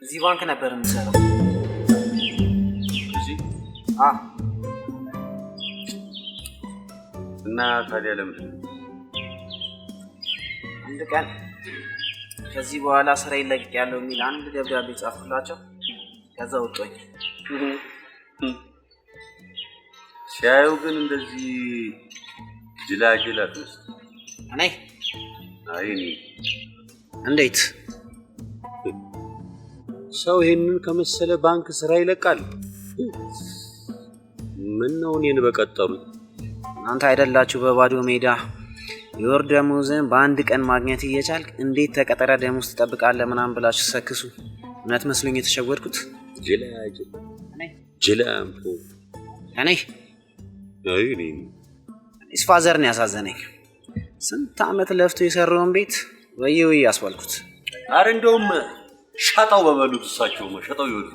እዚህ ባንክ ነበር የምሰራው። እዚህ? እና ታዲያ ለምንድን ነው? አንድ ቀን ከዚህ በኋላ ስራ ይለቅያለሁ የሚል አንድ ደብዳቤ ጻፍኩላቸው። ከዛ ወጣኝ። ሲያዩ ግን እንደዚህ ጅላጅል አትመስል። እኔ እኔ እንዴት ሰው ይሄንን ከመሰለ ባንክ ስራ ይለቃል? ምን ነው እኔን በቀጠሩ? እናንተ አይደላችሁ በባዶ ሜዳ የወር ደሞዝን በአንድ ቀን ማግኘት እየቻልክ እንዴት ተቀጠረ ደሞዝ ትጠብቃለህ ምናምን ብላችሁ ሰክሱ። እውነት መስሎኝ የተሸወድኩት። ጅላጅል ጅላምፖ እኔ ፋዘርን ያሳዘነኝ ስንት ዓመት ለፍቶ የሰራውን ቤት ወይ አስባልኩት። አረ እንደውም ሻጣው በበሉት እሳቸው ሻጣው ይወዱ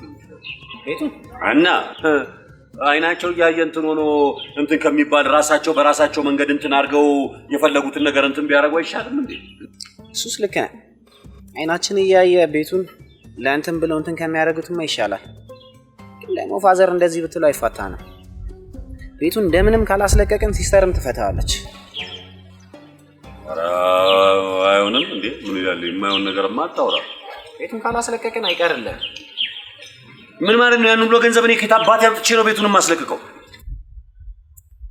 ቤቱ እና አይናቸው ያየ እንትን ሆኖ እንትን ከሚባል ራሳቸው በራሳቸው መንገድ እንትን አድርገው የፈለጉትን ነገር እንትን ቢያደርጉ አይሻልም እንዴ? እሱስ ልክ ነህ። አይናችን እያየ ቤቱን ለእንትን ብለው እንትን ከሚያደርጉትማ ይሻላል። ግን ደግሞ ፋዘር እንደዚህ ብትለው አይፋታንም። ቤቱን እንደምንም ካላስለቀቅን ሲስተርም ትፈታዋለች። አይሆንም እንዴ? ምን ይላል? የማይሆን ነገርማ አታውራ። ቤቱን ካላስለቀቅን አይቀርልህ። ምን ማለት ነው? ያን ብሎ ገንዘብ እኔ ከታባት ያምጥቼ ነው ቤቱን ማስለቀቀው?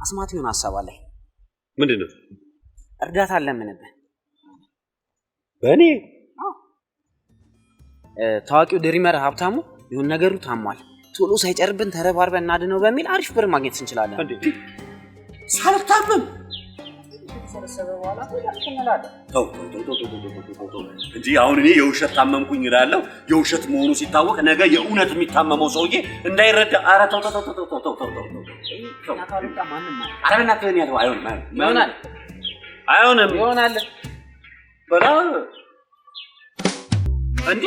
አስማት ይሁን ሐሳብ አለኝ። ምንድነው? እርዳታ አለምንብህ። በእኔ ታዋቂው ድሪመር ሀብታሙ ይሁን ነገሩ ታሟል። ቶሎ ሳይጨርብን ተረባርበን እናድነው በሚል አሪፍ ብር ማግኘት እንችላለን። እንዴ ሳልታመም ተው እንጂ አሁን እኔ የውሸት ታመምኩኝ እላለሁ። የውሸት መሆኑ ሲታወቅ ነገ የእውነት የሚታመመው ሰውዬ እንዳይረዳ። ኧረ ተው አይሆንም ይሆናል በላ እንዴ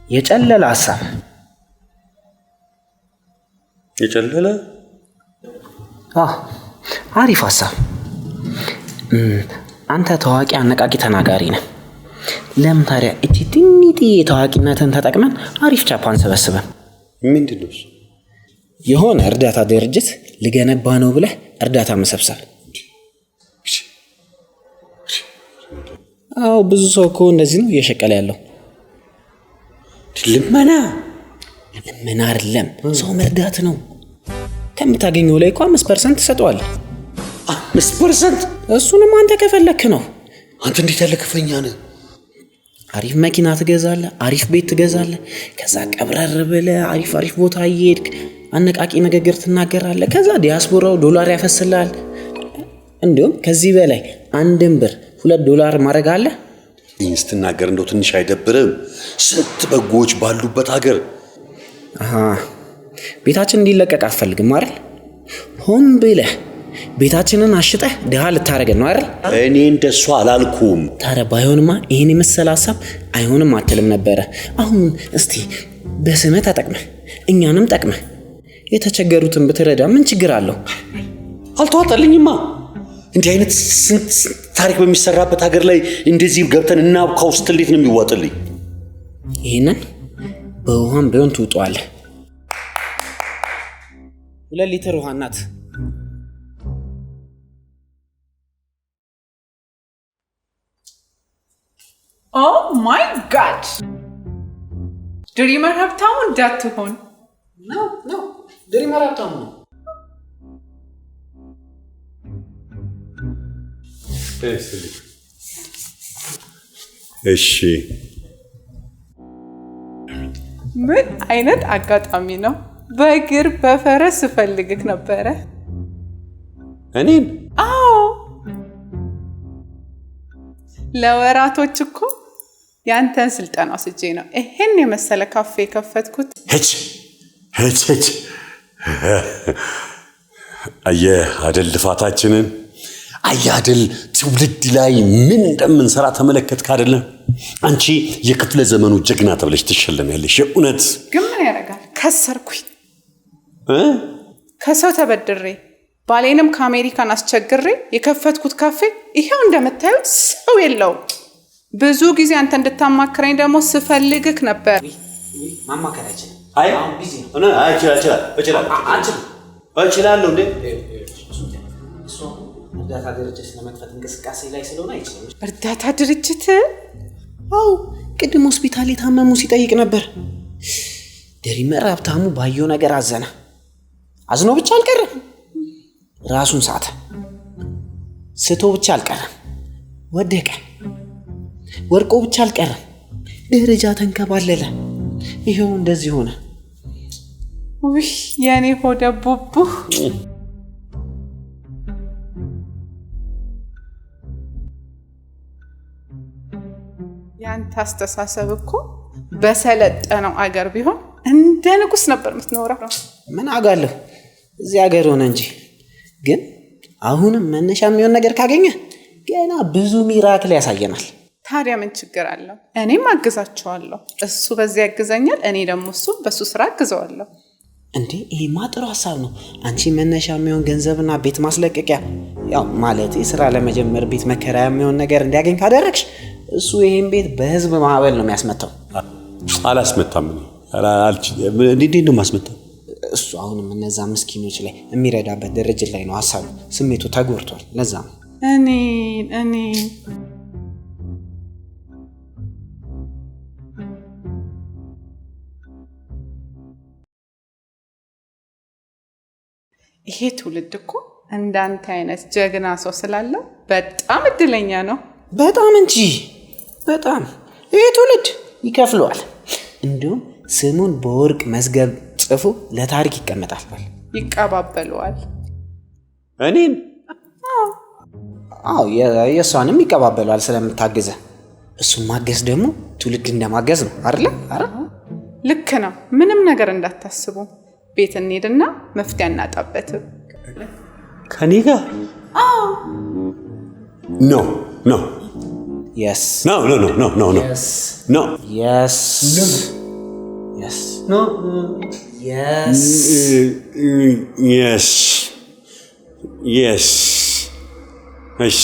የጨለለ ሐሳብ የጨለለ አሪፍ ሐሳብ። አንተ ታዋቂ አነቃቂ ተናጋሪ ነህ። ለምን ታዲያ እቺ ትንሽ የታዋቂነትን ተጠቅመን አሪፍ ቻፓን ሰበስበን ምንድነው የሆነ እርዳታ ድርጅት ልገነባ ነው ብለህ እርዳታ መሰብሰብ። ብዙ ሰው እኮ እንደዚህ ነው እየሸቀለ ያለው። ልመና አይደለም፣ ሰው መርዳት ነው። ከምታገኘው ላይ እኮ 5% ትሰጠዋለህ። 5%? እሱንም አንተ ከፈለክ ነው። አንተ እንዴት ያለ ከፈኛ ነህ? አሪፍ መኪና ትገዛለህ፣ አሪፍ ቤት ትገዛለህ። ከዛ ቀብረር ብለህ አሪፍ ቦታ እየሄድክ አነቃቂ ንግግር ትናገራለህ። ከዛ ዲያስፖራው ዶላር ያፈስልሃል። እንዲሁም ከዚህ በላይ 1 ብር $2 ማድረግ አለ። ስትናገር እንደው ትንሽ አይደብርም? ስንት በጎች ባሉበት ሀገር። ቤታችን እንዲለቀቅ አትፈልግም አይደል? ሆን ብለህ ቤታችንን አሽጠህ ድሃ ልታረገን ነው አይደል? እኔ እንደሱ አላልኩም። ታዲያ ባይሆንማ ይሄን የመሰለ ሐሳብ አይሆንም አትልም ነበረ። አሁን እስቲ በስምህ ተጠቅመህ እኛንም ጠቅመህ የተቸገሩትን ብትረዳ ምን ችግር አለው? አልተዋጠልኝማ። እንዲህ አይነት ስንት ታሪክ በሚሰራበት ሀገር ላይ እንደዚህ ገብተን እናብካው ስትል እንዴት ነው የሚዋጥልኝ? ይሄንን በውሃም ቢሆን ትውጣለህ። 2 ሊትር ውሃ ናት። ድሪመር ሀብታሙ እንዳትሆን ነው ድሪመር ሀብታሙ ነው። እሺ ምን አይነት አጋጣሚ ነው? በእግር በፈረስ ስፈልግህ ነበረ። እኔን? አዎ ለወራቶች እኮ ያንተን ስልጠና ወስጄ ነው ይሄን የመሰለ ካፌ የከፈትኩት። ሄች አየህ አይደል ልፋታችንን፣ አየህ አይደል ትውልድ ላይ ምን እንደምንሰራ ተመለከትክ አይደለም? አንቺ የክፍለ ዘመኑ ጀግና ተብለሽ ትሸለሚያለሽ። የእውነት ግን ምን ያደርጋል ከሰርኩኝ። ከሰው ተበድሬ ባሌንም ከአሜሪካን አስቸግሬ የከፈትኩት ካፌ ይሄው እንደምታዩት ሰው የለውም። ብዙ ጊዜ አንተ እንድታማክረኝ ደግሞ ስፈልግህ ነበር። ማማከራችን አይ ቢዚ ነው። እችላለሁ እንዴ? እርዳታ ድርጅት ለመክፈት እንቅስቃሴ ላይ ስለሆነ አይችልም። እርዳታ ድርጅት? አዎ ቅድም ሆስፒታል የታመሙ ሲጠይቅ ነበር። ድሪመር ሀብታሙ ባየው ነገር አዘነ። አዝኖ ብቻ አልቀረም፣ ራሱን ሳተ። ስቶ ብቻ አልቀረም፣ ወደቀ። ወርቆ ብቻ አልቀረም፣ ደረጃ ተንከባለለ። ይሄው እንደዚህ ሆነ። ውይ የኔ ሆደ ቡቡ። ያንተ አስተሳሰብ እኮ በሰለጠነው አገር ቢሆን እንደ ንጉስ ነበር የምትኖረው። ምን አጋለሁ እዚህ ሀገር ሆነ እንጂ። ግን አሁንም መነሻ የሚሆን ነገር ካገኘ ገና ብዙ ሚራክል ያሳየናል። ታዲያ ምን ችግር አለው? እኔም አግዛቸዋለሁ። እሱ በዚህ ያግዘኛል፣ እኔ ደግሞ እሱ በሱ ስራ አግዘዋለሁ። እንዴ ይሄማ ጥሩ ሀሳብ ነው። አንቺ መነሻ የሚሆን ገንዘብና ቤት ማስለቀቂያ፣ ያው ማለት ስራ ለመጀመር ቤት መከራያ የሚሆን ነገር እንዲያገኝ ካደረግሽ እሱ ይሄን ቤት በህዝብ ማዕበል ነው የሚያስመታው። አላስመታም። እንዴት ነው ማስመታው? እሱ አሁንም እነዛ ምስኪኖች ላይ የሚረዳበት ድርጅት ላይ ነው ሀሳቡ። ስሜቱ ተጎድቷል። ለዛ ነው እኔ ይሄ ትውልድ እኮ እንዳንተ አይነት ጀግና ሰው ስላለው በጣም እድለኛ ነው። በጣም እንጂ በጣም። ይሄ ትውልድ ይከፍለዋል። እንዲሁም ስሙን በወርቅ መዝገብ ጽፎ ለታሪክ ይቀመጣል። ይቀባበለዋል። እኔን? አዎ የእሷንም ይቀባበለዋል ስለምታገዘ። እሱን ማገዝ ደግሞ ትውልድ እንደማገዝ ነው አይደለ? ልክ ነው። ምንም ነገር እንዳታስቡ። ቤት እንሄድና መፍትያ እናጣበትም። ከኔ ጋር? ኖ yes no yes no yes yes no yes yes እሺ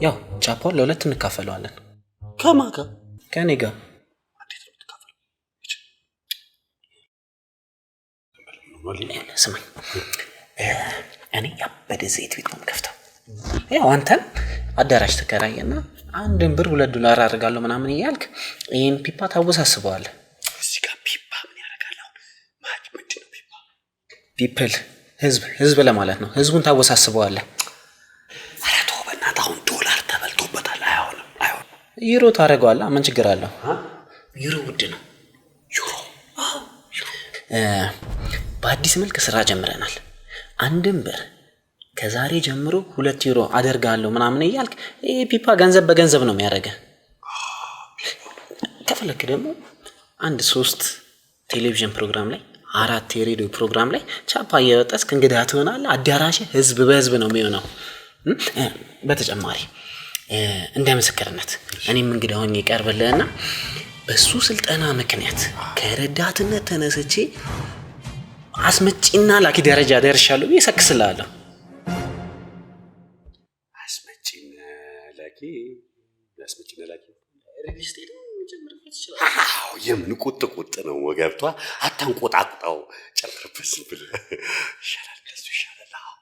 ያው ቻፓውን ለሁለት እንካፈለዋለን። ከማን ጋር? ከኔ ጋር። ስማኝ፣ እኔ ያበደ ዘይት ቤት ነው የምከፍተው። ያው አንተን አዳራሽ ትከራየና $1 $2 አደርጋለሁ ምናምን እያልክ ይህን ፒፓ ታወሳስበዋለህ። እዚህ ጋር ፒፓ ምን ያደርጋል? ማጭ ምንድን ነው ፒፓ? ፒፕል ህዝብ ለማለት ነው። ህዝቡን ታወሳስበዋለህ። ዩሮ ታደርገዋለህ። ምን ችግር አለው? ዩሮ ውድ ነው። ዩሮ በአዲስ መልክ ስራ ጀምረናል። 1 ብር ከዛሬ ጀምሮ 2 ዩሮ አደርጋለሁ ምናምን እያልክ ይሄ ፒፓ ገንዘብ በገንዘብ ነው የሚያደርገህ። ከፈለክ ደግሞ 3 ቴሌቪዥን ፕሮግራም ላይ 4 የሬዲዮ ፕሮግራም ላይ ቻፓ እየወጣስክ እንግዳ ትሆናለህ። አዳራሽ ህዝብ በህዝብ ነው የሚሆነው። በተጨማሪ እንደ ምስክርነት እኔም እንግዳ ሆኜ ይቀርብልህና በሱ ስልጠና ምክንያት ከረዳትነት ተነስቼ አስመጪና ላኪ ደረጃ ደርሻለሁ ብዬ እሰክስልሃለሁ። ነላኪ ያስመጭ ነላኪ ሪል ስቴት ጨምርበት ይችላል። አዎ የምን ቁጥ ነው ወገብቷ አታንቆጣቁጣው ጨምርበት ዝም ብለህ ይሻላል እንደሱ ይሻላል። አዎ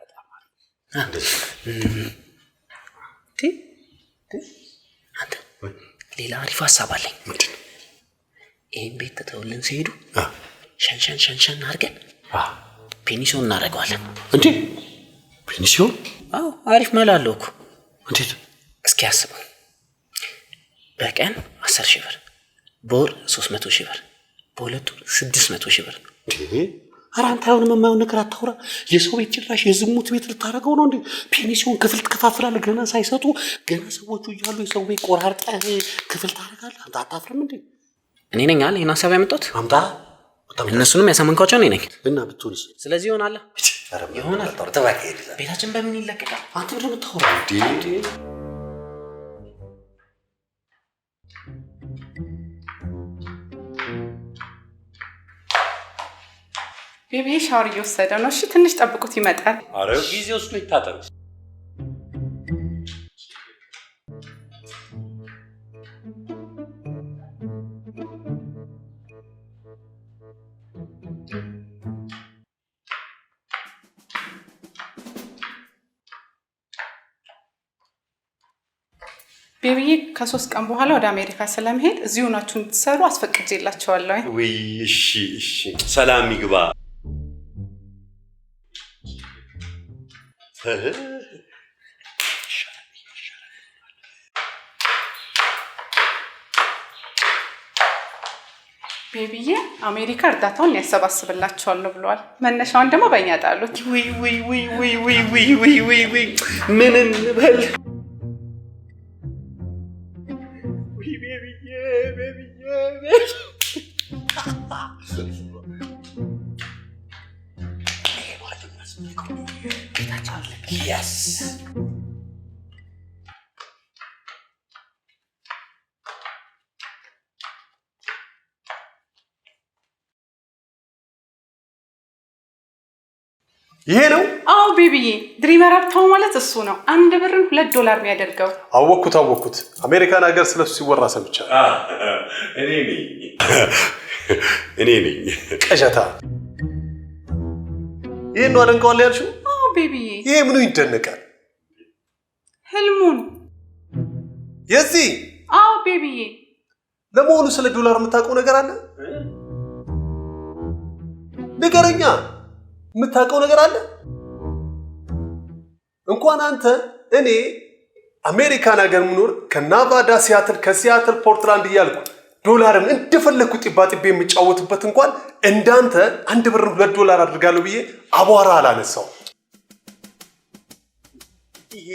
በጣም እንደሱ አንተ ሌላ አሪፍ ሀሳብ አለኝ። ምንድን ነው? ይህን ቤት ትተውልን ሲሄዱ ሸንሸን አድርገን ፔኒሲዮን እናደርገዋለን። እንዴ ፔኒሲዮን? አዎ አሪፍ መላ አለው እኮ። እንዴት? እስኪ አስበው። በቀን 10,000 ብር፣ በወር 300,000 ብር፣ በሁለት ወር 600,000 ብር። ኧረ አንተ አሁንም የማይሆን ነገር አታውራ። የሰው ቤት ጭራሽ የዝሙት ቤት ልታደርገው ነው እንዴ? ፔኒሲዮን ክፍል ትከፋፍላለህ? ገና ሳይሰጡ ገና ሰዎቹ እያሉ የሰው ቤት ቆራርጠህ ክፍል ታደርጋለህ? አንተ አታፍርም እንዴ? እኔ ነኝ አለ ይህን ሀሳብ ያመጣሁት። አምጣ። እነሱንም ያሳመንኳቸው እኔ ነኝ እና ብትሆንስ? ስለዚህ ይሆናል ይሆናል። ቤታችን በምን ይለቀቃል? አንተ ምንድን ነው የምታወራው እንዴ? ቤቢ ሻወር እየወሰደ ነው። እሺ ትንሽ ጠብቁት ይመጣል። አረ ጊዜ ወስዶ ይታጠብ። ቤቢዬ ከ3 ቀን በኋላ ወደ አሜሪካ ስለመሄድ እዚሁ ናችሁ እንድትሰሩ አስፈቅጄላችኋለሁ። ወይ እሺ ሰላም ይግባ። ቤቢዬ አሜሪካ እርዳታውን ያሰባስብላችኋለሁ ብለዋል። መነሻውን ደግሞ በእኛ ጣሉት። ወይ ምን እንበል? Yes. ይሄ ነው? አዎ ቤቢዬ፣ ድሪመር ሀብታሙ ማለት እሱ ነው። 1 ብርን $2 የሚያደርገው። አወኩት። አሜሪካን ሀገር ስለሱ ሲወራ ሰምቻለሁ። እኔ ነኝ ቀሸታ። ይሄን ነው አደንቀዋል ያልሽው? አዎ ቤቢዬ። ይሄ ምኑ ይደነቃል? ህልሙን የዚህ? አዎ ቤቢዬ። ለመሆኑ ስለ ዶላር የምታውቀው ነገር አለ? ንገረኛ። የምታውቀው ነገር አለ? እንኳን አንተ እኔ አሜሪካን ሀገር ምኖር ከናቫዳ ከሲያትል ፖርትላንድ እያልኩ ዶላርን እንደፈለግኩ ጢባጢቤ የሚጫወትበት እንኳን እንዳንተ 1 ብር $2 አድርጋለሁ ብዬ አቧራ አላነሳው። ይሄ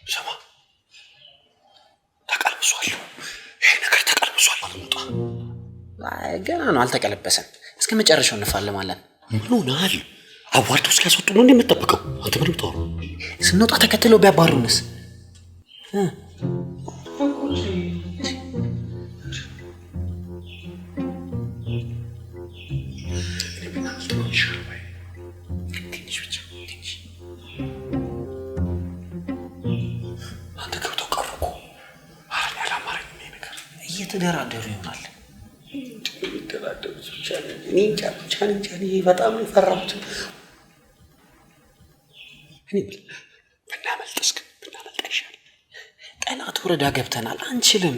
ሰማ ተቀልብሷል። ይሄ ነገር ተቀልብሷል። አልሞጣ ገና ነው፣ አልተቀለበሰም። እስከ መጨረሻው እንፋለማለን። ምን ሆናል? አዋርደው እስኪያስወጡ ነው እንደምትጠብቀው? አንተ ምን ብታወራው? ስንወጣ ተከትለው ቢያባሩንስ? አንተ ገብተው ቀሩ እኮ። ኧረ ያላማረኝ ነገር እየተደራደሩ ይሆናል። የሚደራደሩት ብቻ እኔ እንጃ በጣም ነው የፈራሁት። እኔ ብናመልጥ ይሻል። ጠላት ወረዳ ገብተናል፣ አንችልም።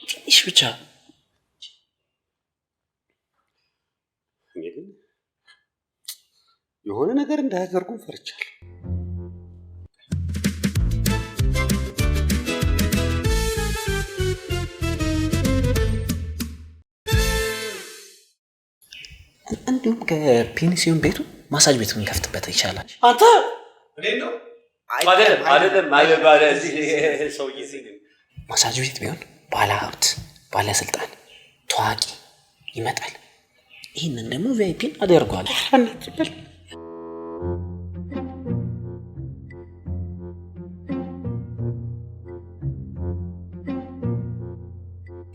ትንሽ ብቻ። እኔ ግን የሆነ ነገር እንዳያደርጉን ፈርቻለሁ። እንዲሁም ከፔኒሲዮን ቤቱ ማሳጅ ቤት የምንከፍትበት ይቻላል። አንተ እኔ ነው አይደለም ሰውዬ ማሳጅ ቤት ቢሆን ባለ ሀብት፣ ባለስልጣን፣ ታዋቂ ይመጣል። ይህንን ደግሞ ቪአይፒ አደርጓል።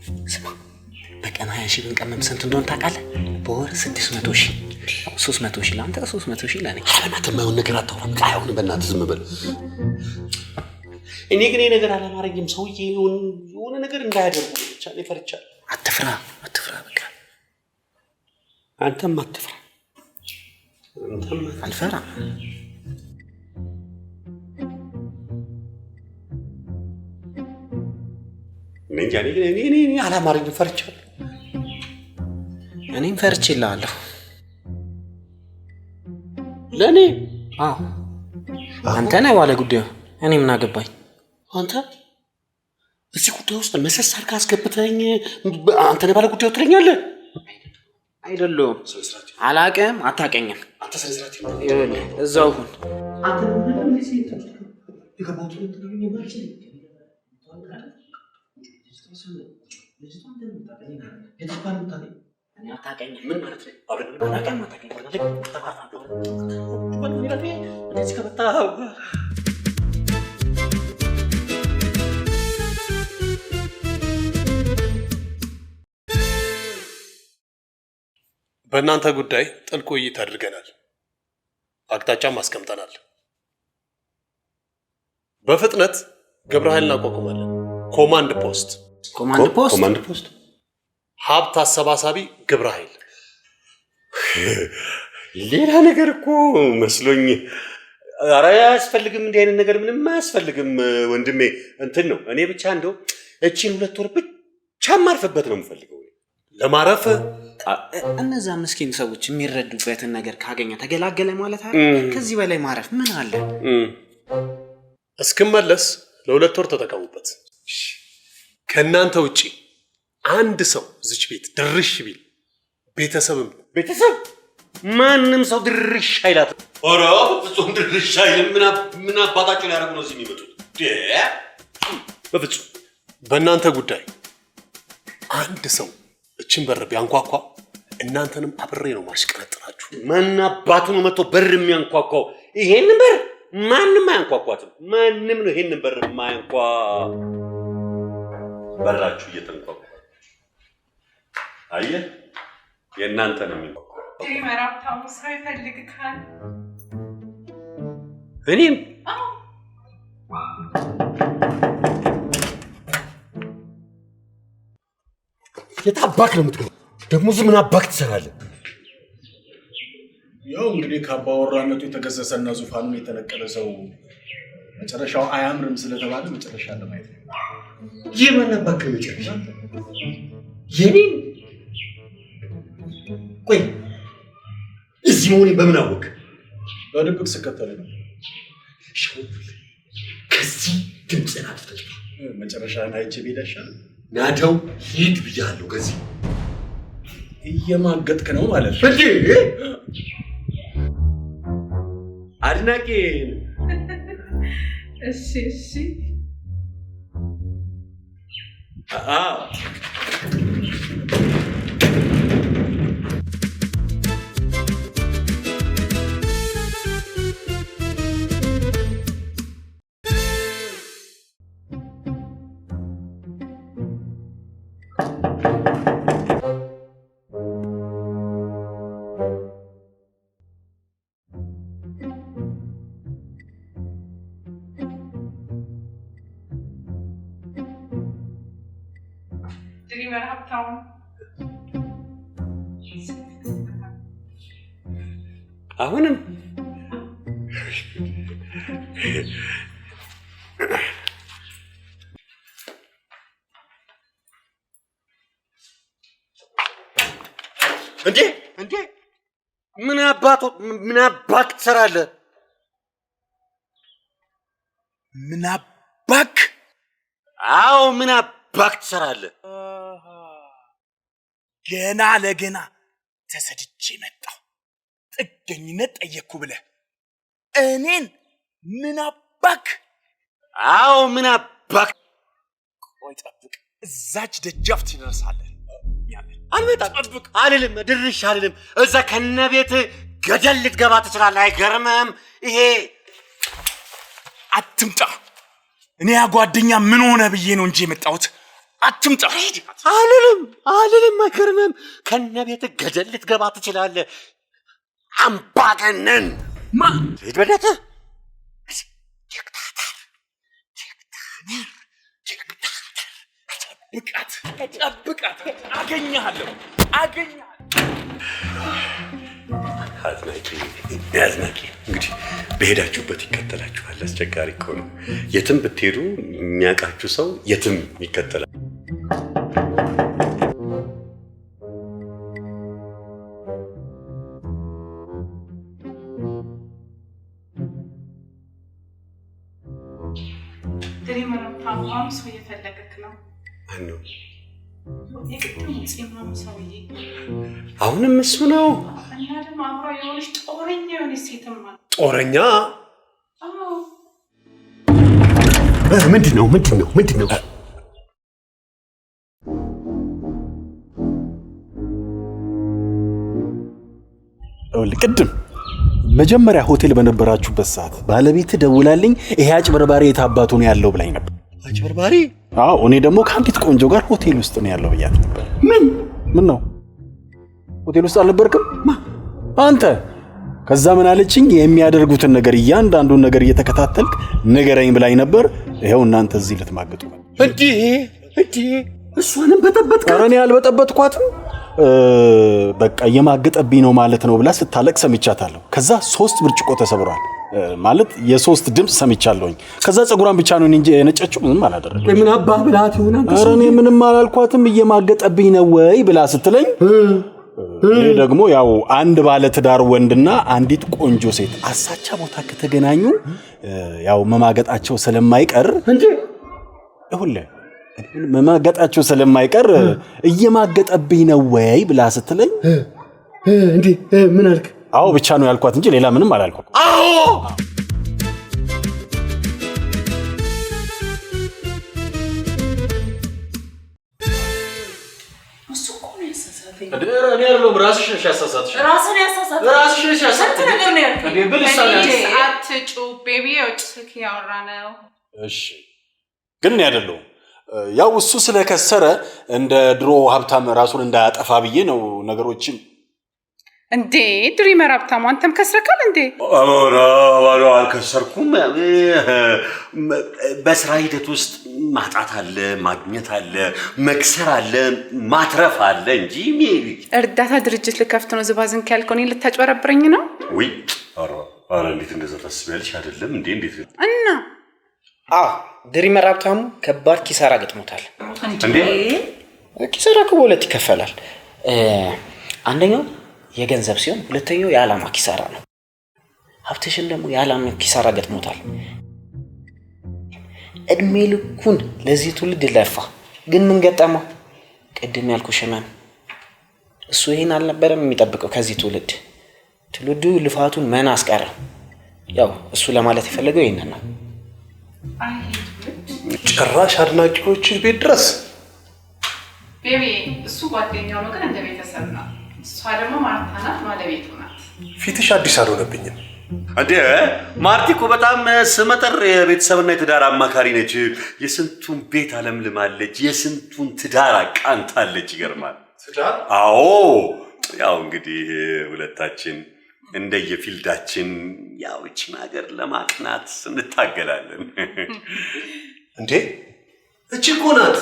ስማ በቀን 20 ሺህ ብንቀመም ስንት እንደሆነ ታውቃለህ? በወር 600 ሺህ 300 ሺህ ለአንተ 300 ሺህ ለእኔ። በእናትህ የማይሆን ነገር አታውራም። አይሆንም፣ በእናትህ ዝም በል። እኔ ግን ነገር አላማረኝም። ሰውዬ የሆነ ነገር እንዳያደርጉ ብቻ እኔ ፈርቻለሁ። አትፍራ በቃ አንተም አትፍራ። አልፈራም። እኔ አላማረኝም፣ ፈርቻለሁ። እኔም ፈርቼልሃለሁ። ለእኔ? አዎ አንተ ነህ ባለ ጉዳዩ። እኔ ምን አገባኝ? አንተ እዚህ ጉዳይ ውስጥ መሰስ አድርገህ አስገብተኸኝ አንተ ነህ ባለ ጉዳዩ ትለኛለህ? አይደለሁም። አላውቅም፣ አታውቀኝም። አንተ ስነ ስርዓት ይኸውልህ እዛው ሁን። ምን ማለት ነው? በእናንተ ጉዳይ ጥልቅ ውይይት አድርገናል። አቅጣጫም አስቀምጠናል። በፍጥነት ግብረ ኃይል እናቋቁማለን። ኮማንድ ፖስት፣ ሀብት አሰባሳቢ ግብረ ኃይል። ሌላ ነገር እኮ መስሎኝ። ኧረ አያስፈልግም፣ እንዲህ አይነት ነገር ምንም አያስፈልግም ወንድሜ። እንትን ነው እኔ ብቻ እንደው እቺን 2 ወር ብቻ ማርፍበት ነው የምፈልገው። ለማረፍ እነዛ ምስኪን ሰዎች የሚረዱበትን ነገር ካገኘ ተገላገለ ማለት አይደል? ከዚህ በላይ ማረፍ ምን አለ? እስክመለስ ለ2 ወር ተጠቀሙበት። ከእናንተ ውጪ አንድ ሰው እዚች ቤት ድርሽ ቢል ቤተሰብ ማንም ሰው ድርሽ አይላትም። ኧረ በፍጹም ድርሽ አይልም። ምን አባታቸው ሊያደርጉ ነው እዚህ የሚመጡት? በፍጹም በእናንተ ጉዳይ አንድ ሰው እችን በር ቢያንኳኳ እናንተንም አብሬ ነው ማሽቀረጥራችሁ። ማን አባቱ ነው መጥቶ በር የሚያንኳኳው? ይሄንን በር ማንም አያንኳኳትም። ማንም ነው ይሄንን በር የማያንኳ። በራችሁ እየተንኳኳ አየህ፣ የእናንተ ነው የሚንኳኳ። መራብታው ሰው ይፈልግካል። እኔም የታባክ ነው የምትገባው? ደግሞ እዚህ ምን አባክ ትሰራለህ? ያው እንግዲህ ከአባወራነቱ የተገሰሰና ዙፋኑን የተነቀለ ሰው መጨረሻው አያምርም ስለተባለ መጨረሻ ለማየት ነው። የማን አባክ ነው መጨረሻ? የኔን? ቆይ እዚህ መሆኔ በምን አወቅ? በድብቅ ስከተል ነው። ከዚህ ድምፅህን አትፍጠር። መጨረሻህን አይቼ ብሄድ አይሻልም? ናደው ሂድ ብያለሁ። ከዚህ እየማገጥክ ነው ማለት ነው እንዴ? አድናቂ። እሺ ድሪመር ሀብታሙ አሁንም እንዴ ምን አባክ ትሰራለህ? ምን አባክ? አዎ ምን አባክ ትሰራለህ? ገና ለገና ተሰድቼ መጣሁ። ጥገኝነት ጠየቅኩ ብለህ እኔን ምን አባክ? አዎ ምን አባክ? ቆይ ጠብቅ፣ እዛች ደጃፍ ትደርሳለህ። አልመጣም። ጠብቅ። አልልም፣ ድርሽ አልልም። እዛ ከነቤት ገደል ልትገባ ትችላለህ። አይገርምም? ይሄ አትምጣ። እኔ ያ ጓደኛ ምን ሆነ ብዬ ነው እንጂ የመጣሁት አትምጣ። አልልም አይገርምም። ከነ ቤት ገደል ልትገባ ትችላለህ። አምባገነን ሂድ በእናትህ። ጠብቃት፣ አገኘሃለሁ። አዝናቂ እንግዲህ በሄዳችሁበት ይከተላችኋል። አስቸጋሪ እኮ ነው። የትም ብትሄዱ የሚያውቃችሁ ሰው የትም ይከተላል። ሰው እየፈለገክ ነው? ማነው? የቅድሙ ሰውዬ አሁንም እሱ ነው? እና ደግሞ አብሮ የሆነች ጦረኛ የሆነች ሴትም አለ። ጦረኛ? ምንድን ነው? ቅድም መጀመሪያ ሆቴል በነበራችሁበት ሰዓት ባለቤት ደውላልኝ ይሄ አጭበርባሪ የታባቱ ነው ያለው ብላኝ ነበር። አጭበርባሪ? አዎ፣ እኔ ደግሞ ከአንዲት ቆንጆ ጋር ሆቴል ውስጥ ነው ያለው ብያት ነበር። ምን ነው ሆቴል ውስጥ አልነበርክም? አንተ ከዛ ምን አለችኝ? የሚያደርጉትን ነገር እያንዳንዱን ነገር እየተከታተልክ ንገረኝ ብላኝ ነበር። ይሄው እናንተ እዚህ ልትማገጡ ነው እንዴ? እሷንም በጠበጥካት? ኧረ እኔ አልበጠበጥኳትም። በቃ እየማገጠብኝ ነው ማለት ነው ብላ ስታለቅ ሰምቻታለሁ። ከዛ 3 ብርጭቆ ተሰብሯል ማለት የ3 ድምፅ ሰምቻለሁኝ። ከዛ ፀጉሯን ብቻ ነው እንጂ የነጨችው ምንም አላደረገች። ምን አባህ ብላት ይሆናል? ኧረ እኔ ምንም አላልኳትም። እየማገጠብኝ ነው ወይ ብላ ስትለኝ እኔ ደግሞ ያው አንድ ባለ ትዳር ወንድና አንዲት ቆንጆ ሴት አሳቻ ቦታ ከተገናኙ ያው መማገጣቸው ስለማይቀር ይሁንልህ መማገጣቸው ስለማይቀር እየማገጠብኝ ነው ወይ ብላ ስትለኝ እንዴ ምን አልክ? አዎ ብቻ ነው ያልኳት እንጂ ሌላ ምንም አላልኩም። አዎ እሺ ግን ያደለው ያው እሱ ስለከሰረ እንደ ድሮ ሀብታም ራሱን እንዳያጠፋ ብዬ ነው ነገሮችን። እንዴ ድሪመር ሀብታሙ አንተም ከስረካል እንዴ? አልከሰርኩም። በስራ ሂደት ውስጥ ማጣት አለ፣ ማግኘት አለ፣ መክሰር አለ፣ ማትረፍ አለ እንጂ እርዳታ ድርጅት ልከፍት ነው ዝባዝንክ ያልከው እኔን ልታጭበረብረኝ ነው? ወይ ኧረ እንዴት እንደዛ ታስቢያለሽ? አይደለም እንዴ? እንዴት እና ድሪመር ሀብታሙ ከባድ ኪሳራ ገጥሞታል። እንዴ? ኪሳራ ከሁለት ይከፈላል። አንደኛው የገንዘብ ሲሆን ሁለተኛው የዓላማ ኪሳራ ነው። ሀብትሽን ደግሞ የዓላማ ኪሳራ ገጥሞታል። እድሜ ልኩን ለዚህ ትውልድ ለፋ፣ ግን ምን ገጠመው? ቅድም ያልኩሽ ህመም። እሱ ይሄን አልነበረም የሚጠብቀው ከዚህ ትውልዱ ልፋቱን መና አስቀረ። ያው እሱ ለማለት የፈለገው ይሄንን ነው። ጭራሽ አድናቂዎች ቤት ድረስ ቤቢ እሱ ጓደኛው ነው፣ ግን እንደ ቤተሰብ ነው። እሷ ደግሞ ማርታ ናት፣ ባለቤቱ ናት። ፊትሽ አዲስ አልሆነብኝም እንዴ? ማርቲ እኮ በጣም ስመጥር የቤተሰብና የትዳር አማካሪ ነች። የስንቱን ቤት አለምልማለች፣ የስንቱን ትዳር አቃንታለች። ይገርማል። ትዳር? አዎ። ያው እንግዲህ ሁለታችን እንደየፊልዳችን ያው እቺን ሀገር ለማቅናት እንታገላለን። እንዴ እቺ እኮ ናት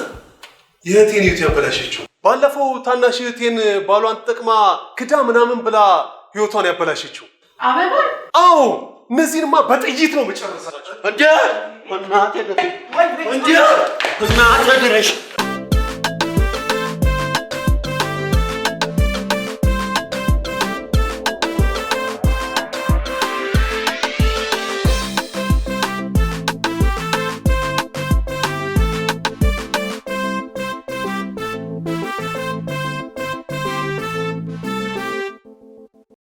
የእህቴን ህይወት ያበላሸችው። ባለፈው ታናሽ እህቴን ባሏን ተጠቅማ ክዳ ምናምን ብላ ህይወቷን ያበላሸችው አበባ። አዎ እነዚህንማ በጥይት ነው መጨረሳቸው። እንዴ እናቴ ድረሽ